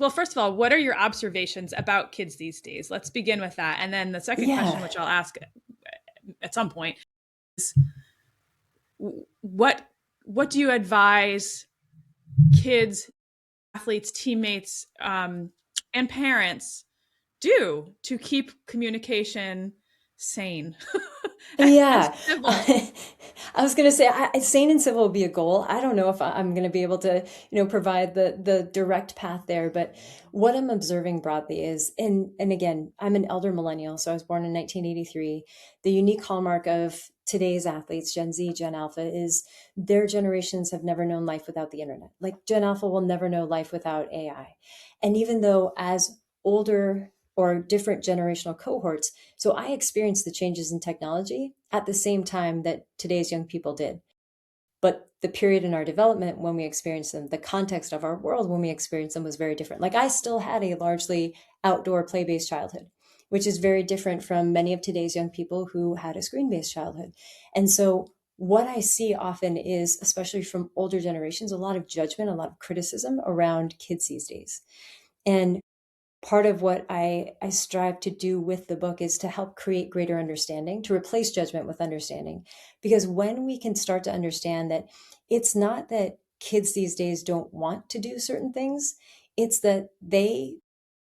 Well, first of all, what are your observations about kids these days? Let's begin with that. And then the second question, Yeah. which I'll ask at some point, is what what do you advise kids, athletes, teammates, and parents do to keep communication sane and Yeah. civil? I was going to say, sane and civil would be a goal. I don't know if I'm going to be able to, provide the direct path there, but what I'm observing broadly is, and again, I'm an elder millennial, so I was born in 1983. The unique hallmark of today's athletes, Gen Z, Gen Alpha, is their generations have never known life without the internet. Like Gen Alpha will never know life without AI. And even though as older or different generational cohorts, so I experienced the changes in technology at the same time that today's young people did. But the period in our development when we experienced them, the context of our world when we experienced them was very different. Like I still had a largely outdoor play based childhood, which is very different from many of today's young people who had a screen based childhood. And so what I see often is, especially from older generations, a lot of judgment, a lot of criticism around kids these days. And part of what I strive to do with the book is to help create greater understanding, to replace judgment with understanding. Because when we can start to understand that it's not that kids these days don't want to do certain things, it's that they,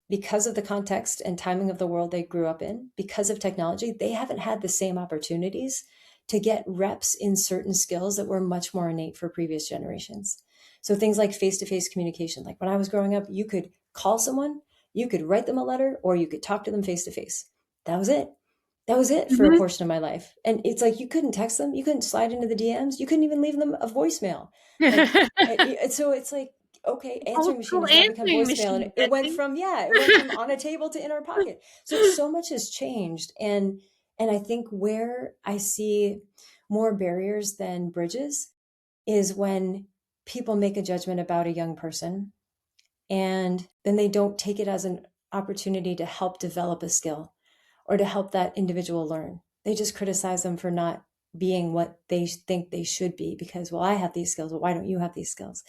because of the context and timing of the world they grew up in, because of technology, they haven't had the same opportunities to get reps in certain skills that were much more innate for previous generations. So things like face to face communication, like when I was growing up, you could call someone, you could write them a letter, or you could talk to them face to face. That was it. That was it for a Mhm. portion of my life. And it's like you couldn't text them, you couldn't slide into the DMs, you couldn't even leave them a voicemail. Like, so it's like, okay, answering Old machine school has now become answering voicemail, and machine, it went Betsy. from, yeah, it went from on a table to in our pocket. So much has changed, and I think where I see more barriers than bridges is when people make a judgment about a young person and then they don't take it as an opportunity to help develop a skill or to help that individual learn. They just criticize them for not being what they think they should be because, well, I have these skills. Well, why don't you have these skills?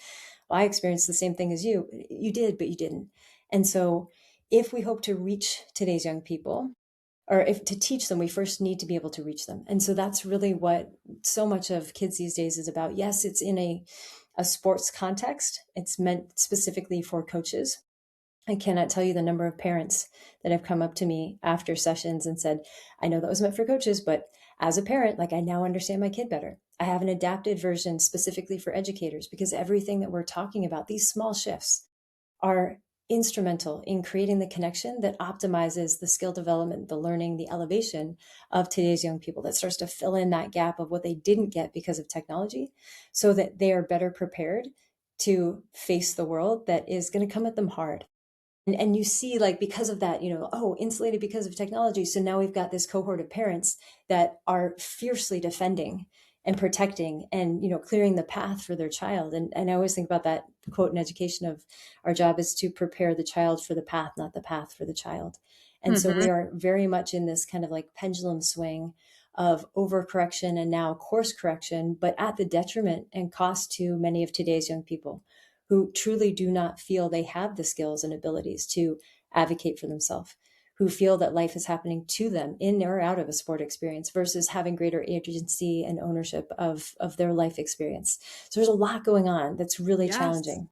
Well, I experienced the same thing as you. You did, but you didn't. And so, if we hope to reach today's young people, or if to teach them, we first need to be able to reach them. And so that's really what so much of kids these days is about. Yes, it's in a sports context. It's meant specifically for coaches. I cannot tell you the number of parents that have come up to me after sessions and said, I know that was meant for coaches, but as a parent, like I now understand my kid better. I have an adapted version specifically for educators because everything that we're talking about, these small shifts, are instrumental in creating the connection that optimizes the skill development, the learning, the elevation of today's young people, that starts to fill in that gap of what they didn't get because of technology so that they are better prepared to face the world that is going to come at them hard. And you see, like, because of that, oh, insulated because of technology. So now we've got this cohort of parents that are fiercely defending and protecting and, clearing the path for their child. And I always think about that quote in education of our job is to prepare the child for the path, not the path for the child. And so we Mhm. are very much in this kind of like pendulum swing of overcorrection and now course correction, but at the detriment and cost to many of today's young people who truly do not feel they have the skills and abilities to advocate for themselves, who feel that life is happening to them in or out of a sport experience versus having greater agency and ownership of their life experience. So there's a lot going on that's really Yes. challenging.